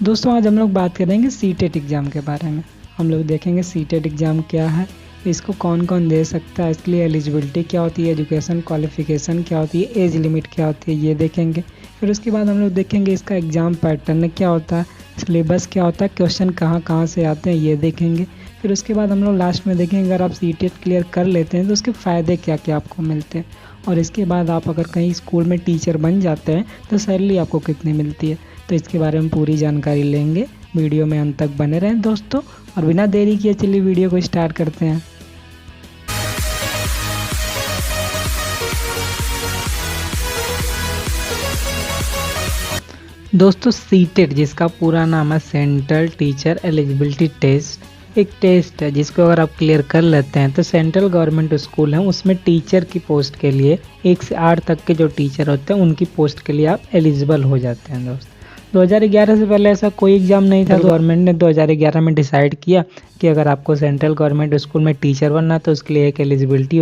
दोस्तों आज हम लोग बात करेंगे सीटेट एग्ज़ाम के बारे में। हम लोग देखेंगे सीटेट एग्ज़ाम क्या है, इसको कौन कौन दे सकता है, इसके लिए एलिजिबिलिटी क्या होती है, एजुकेशन क्वालिफ़िकेशन क्या होती है, एज लिमिट क्या होती है, ये देखेंगे। फिर उसके बाद हम लोग देखेंगे इसका एग्ज़ाम पैटर्न क्या होता है, सिलेबस क्या होता है, क्वेश्चन कहाँ कहाँ से आते हैं, ये देखेंगे। फिर उसके बाद हम लोग लास्ट में देखेंगे अगर आप सीटेट क्लियर कर लेते हैं तो उसके फ़ायदे क्या क्या आपको मिलते हैं, और इसके बाद आप अगर कहीं स्कूल में टीचर बन जाते हैं तो सैलरी आपको कितनी मिलती है। तो इसके बारे में पूरी जानकारी लेंगे, वीडियो में अंत तक बने रहें दोस्तों। और बिना देरी किए चलिए वीडियो को स्टार्ट करते हैं। दोस्तों सीटेट जिसका पूरा नाम है सेंट्रल टीचर एलिजिबिलिटी टेस्ट, एक टेस्ट है जिसको अगर आप क्लियर कर लेते हैं तो सेंट्रल गवर्नमेंट स्कूल है उसमें टीचर की पोस्ट के लिए 1 से 8 तक के जो टीचर होते हैं उनकी पोस्ट के लिए आप एलिजिबल हो जाते हैं। दोस्त 2011 से पहले ऐसा कोई एग्ज़ाम नहीं था। गवर्नमेंट ने 2011 में डिसाइड किया कि अगर आपको सेंट्रल गवर्नमेंट स्कूल में टीचर बनना है तो उसके लिए एक एलिजिबिलिटी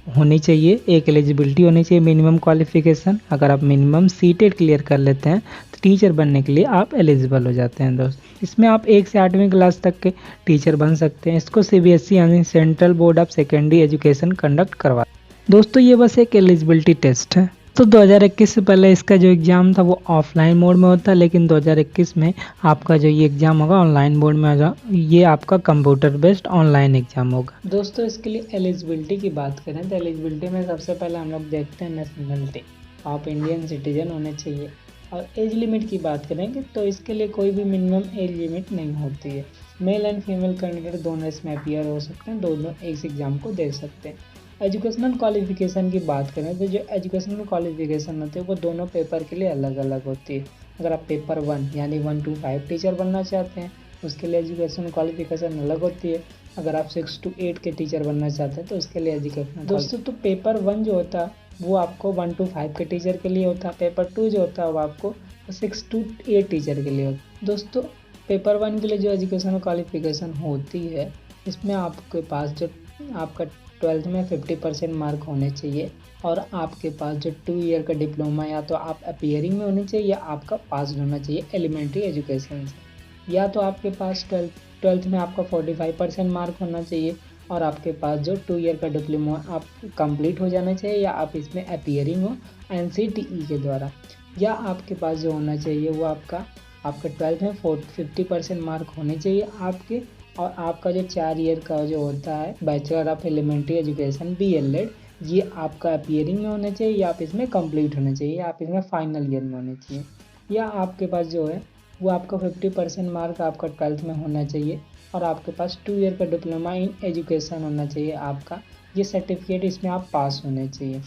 होनी चाहिए, एक एलिजिबिलिटी होनी चाहिए मिनिमम क्वालिफिकेशन। अगर आप मिनिमम सीटेट क्लियर कर लेते हैं तो टीचर बनने के लिए आप एलिजिबल हो जाते हैं। दोस्त इसमें आप 1 से 8वीं क्लास तक के टीचर बन सकते हैं। इसको CBSE यानी central board of secondary education conduct करवा। दोस्तों ये बस एक एलिजिबिलिटी टेस्ट है। तो 2021 से पहले इसका जो एग्ज़ाम था वो ऑफलाइन मोड में होता है, लेकिन 2021 में आपका जो ये एग्ज़ाम होगा ऑनलाइन मोड में होगा। ये आपका कंप्यूटर बेस्ड ऑनलाइन एग्ज़ाम होगा। दोस्तों इसके लिए एलिजिबिलिटी की बात करें तो एलिजिबिलिटी में सबसे पहले हम लोग देखते हैं नेशनलिटी, आप इंडियन सिटीजन होने चाहिए। और एज लिमिट की बात करेंगे तो इसके लिए कोई भी मिनिमम एज लिमिट नहीं होती है। मेल एंड फीमेल कैंडिडेट दोनों इसमें अपीयर हो सकते हैं, दोनों इस एग्ज़ाम को दे सकते हैं। एजुकेशनल क्वालिफिकेशन की बात करें तो जो एजुकेशनल क्वालिफिकेशन होती है वो दोनों पेपर के लिए अलग अलग होती है। अगर आप पेपर 1 यानी 1 to 5 टीचर बनना चाहते हैं उसके लिए एजुकेशनल क्वालिफिकेशन अलग होती है। अगर आप 6 to 8 के टीचर बनना चाहते हैं तो उसके लिए एजुकेशनल। दोस्तों तो पेपर 1 जो होता है वो आपको 1 to 5 के टीचर के लिए होता है। पेपर 2 जो होता है वो आपको 6 to 8 टीचर के लिए होता है। दोस्तों पेपर 1 के लिए जो एजुकेशनल क्वालिफिकेशन होती है इसमें आपके पास जो आपका 12th में 50% मार्क होने चाहिए, और आपके पास जो 2 ईयर का डिप्लोमा या तो आप अपीयरिंग में होनी चाहिए या आपका पास होना चाहिए एलिमेंट्री एजुकेशन से, या तो आपके पास 12th में आपका 45% मार्क होना चाहिए और आपके पास जो 2 ईयर का डिप्लोमा आप कंप्लीट हो जाना चाहिए, या आप इसमें अपीयरिंग हो NCTE के द्वारा, या आपके पास जो होना चाहिए वो आपका 12th में 50% मार्क होने चाहिए आपके, और आपका जो 4 ईयर का जो होता है bachelor of elementary education BLED, ये आपका अपीयरिंग में होना चाहिए, या आप इसमें कंप्लीट होना चाहिए, या आप इसमें फाइनल ईयर में होने चाहिए, या आपके पास जो है वो आपका 50% मार्क आपका 12th में होना चाहिए, और आपके पास 2 ईयर का डिप्लोमा इन एजुकेशन होना चाहिए आपका, ये सर्टिफिकेट इसमें आप पास होने चाहिए,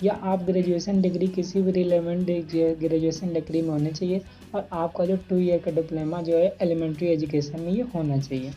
या आप ग्रेजुएशन डिग्री किसी भी रिलेवेंट ग्रेजुएशन डिग्री में होने चाहिए, और आपका जो 2 ईयर का डिप्लोमा जो है एलिमेंट्री एजुकेशन में ये होना चाहिए।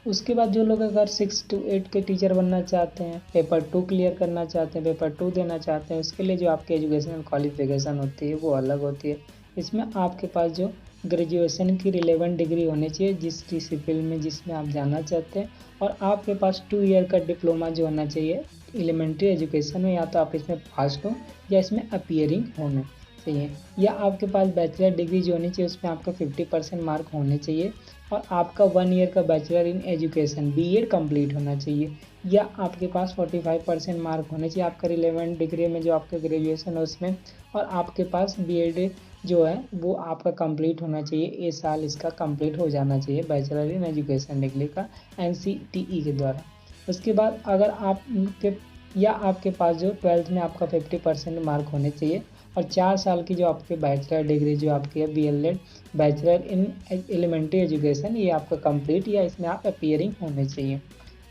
उसके बाद जो लोग अगर 6 to 8 के टीचर बनना चाहते हैं, पेपर 2 क्लियर करना चाहते हैं, पेपर 2 देना चाहते हैं, उसके लिए जो आपकी एजुकेशनल क्वालिफिकेशन होती है वो अलग होती है। इसमें आपके पास जो ग्रेजुएशन की रिलेवेंट डिग्री होनी चाहिए जिस डिसिप्लिन में जिसमें आप जाना चाहते हैं, और आपके पास 2 ईयर का डिप्लोमा जो होना चाहिए एलिमेंट्री एजुकेशन में, या तो आप इसमें पास हो या इसमें अपीयरिंग होना चाहिए, या आपके पास बैचलर डिग्री जो होनी चाहिए उसमें आपका 50% मार्क होने चाहिए, और आपका 1 ईयर का bachelor in education BEd complete होना चाहिए, या आपके पास 45% मार्क होने चाहिए आपका रिलेवेंट डिग्री में जो आपका ग्रेजुएशन है उसमें, और आपके पास BEd जो है वो आपका कंप्लीट होना चाहिए, ये साल इसका कंप्लीट हो जाना चाहिए बैचलर इन एजुकेशन डिग्री का NCTE के द्वारा। उसके बाद अगर आपके पास जो 12th में आपका 50% मार्क होने चाहिए, और 4 साल की जो आपके बैचलर डिग्री जो आपकी है BLED bachelor in elementary education, ये आपका कंप्लीट या इसमें आप अपीयरिंग होने चाहिए,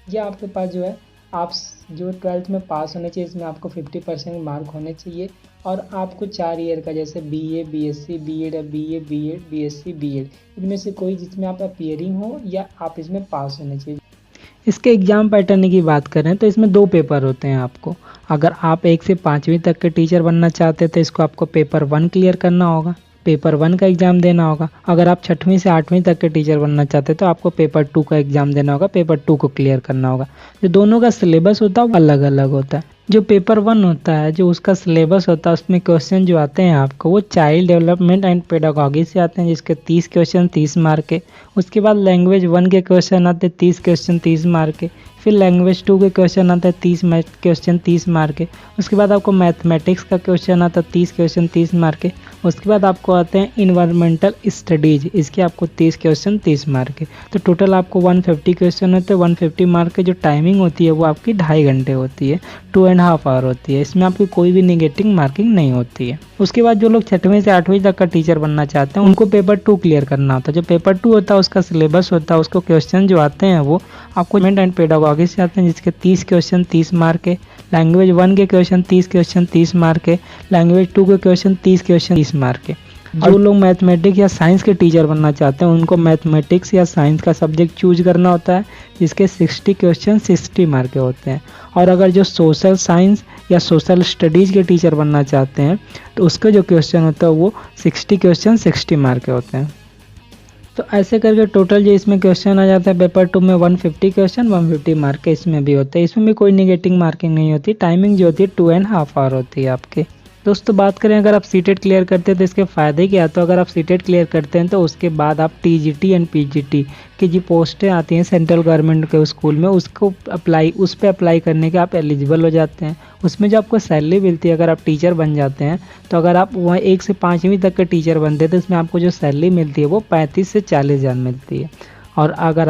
या आपके पास जो है आप जो 12th में पास होने चाहिए, इसमें आपको 50% मार्क होने चाहिए, और आपको 4 ईयर का जैसे BA BSc BEd BA BEd BSc BEd इनमें से कोई जिसमें आप अपीयरिंग हो या आप इसमें पास होने चाहिए। इसके एग्ज़ाम पैटर्न की बात करें तो इसमें 2 पेपर होते हैं आपको। अगर आप 1 से 5वीं तक के टीचर बनना चाहते हैं तो इसको आपको पेपर 1 क्लियर करना होगा, पेपर 1 का एग्ज़ाम देना होगा। अगर आप 6वीं से 8वीं तक के टीचर बनना चाहते हैं तो आपको पेपर 2 का एग्ज़ाम देना होगा, पेपर 2 को क्लियर करना होगा। जो दोनों का सिलेबस होता है वो अलग अलग होता है। जो पेपर 1 होता है, जो उसका सिलेबस होता है, उसमें क्वेश्चन जो आते हैं आपको वो चाइल्ड डेवलपमेंट एंड पेडागॉजी से आते हैं, जिसके 30 क्वेश्चन 30 मार्क के। उसके बाद लैंग्वेज 1 के क्वेश्चन आते हैं 30 क्वेश्चन 30 मार्क के। फिर लैंग्वेज 2 के क्वेश्चन आते हैं 30 क्वेश्चन 30 मार्क के। उसके बाद आपको मैथमेटिक्स का क्वेश्चन आता है 30 क्वेश्चन 30 मार्क के। उसके बाद आपको आते हैं इन्वायरमेंटल स्टडीज, इसके आपको 30 क्वेश्चन 30 मार्क के। तो टोटल आपको 150 क्वेश्चन होते हैं। 150 मार्क की जो टाइमिंग होती है वो आपकी 2.5 घंटे होती है, 2.5 आवर होती है। इसमें आपकी कोई भी नेगेटिव मार्किंग नहीं होती है। उसके बाद जो लोग 6वीं से 8वीं तक का टीचर बनना चाहते हैं उनको पेपर 2 क्लियर करना होता है। जो पेपर 2 होता है उसका सिलेबस होता है, उसको क्वेश्चन जो आते हैं वो आपको मैनेजमेंट एंड पेडागॉजी से आते हैं, जिसके 30 क्वेश्चन 30 मार्क के। लैंग्वेज 1 के क्वेश्चन 30 क्वेश्चन 30 मार्क के। लैंग्वेज 2 के क्वेश्चन 30 क्वेश्चन 30 मार्क के। जो लोग मैथमेटिक्स या साइंस के टीचर बनना चाहते हैं उनको मैथमेटिक्स या साइंस का सब्जेक्ट चूज करना होता है, जिसके 60 क्वेश्चन 60 मार्क के होते हैं। और अगर जो सोशल साइंस या सोशल स्टडीज़ के टीचर बनना चाहते हैं तो उसके जो क्वेश्चन होता है वो 60 क्वेश्चन 60 मार्क के होते हैं। तो ऐसे करके टोटल जो इसमें क्वेश्चन आ जाता है पेपर 2 में 150 क्वेश्चन 150 मार्क के इसमें भी होते हैं। इसमें भी कोई नेगेटिव मार्किंग नहीं होती। टाइमिंग जो होती है 2.5 आवर होती है आपकी। दोस्तों बात करें अगर आप सीटेट क्लियर करते हैं तो इसके फ़ायदे क्या है। तो अगर आप सीटेट क्लियर करते हैं तो उसके बाद आप टीजीटी एंड पीजीटी की जो पोस्टें आती हैं सेंट्रल गवर्नमेंट के स्कूल में उस पर अप्लाई करने के आप एलिजिबल हो जाते हैं। उसमें जो आपको सैलरी मिलती है अगर आप टीचर बन जाते हैं तो अगर आप वहाँ 1 से 5वीं तक के टीचर बनते हैं तो इसमें आपको जो सैलरी मिलती है वो 35 से 40 हज़ार मिलती है। और अगर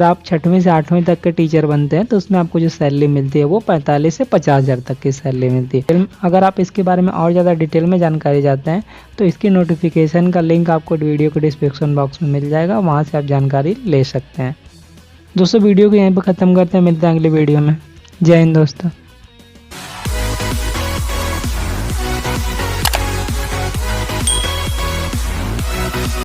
आप 6वीं से 8वीं तक के टीचर बनते हैं तो उसमें आपको जो सैलरी मिलती है वो 45 से 50 हज़ार तक की सैलरी मिलती है। अगर आप इसके बारे में और ज़्यादा डिटेल में जानकारी चाहते हैं तो इसकी नोटिफिकेशन का लिंक आपको वीडियो के डिस्क्रिप्शन बॉक्स में मिल जाएगा, वहाँ से आप जानकारी ले सकते हैं। दोस्तों वीडियो को यहीं पर ख़त्म करते हैं, मिलते हैं अगले वीडियो में। जय हिंद दोस्तों।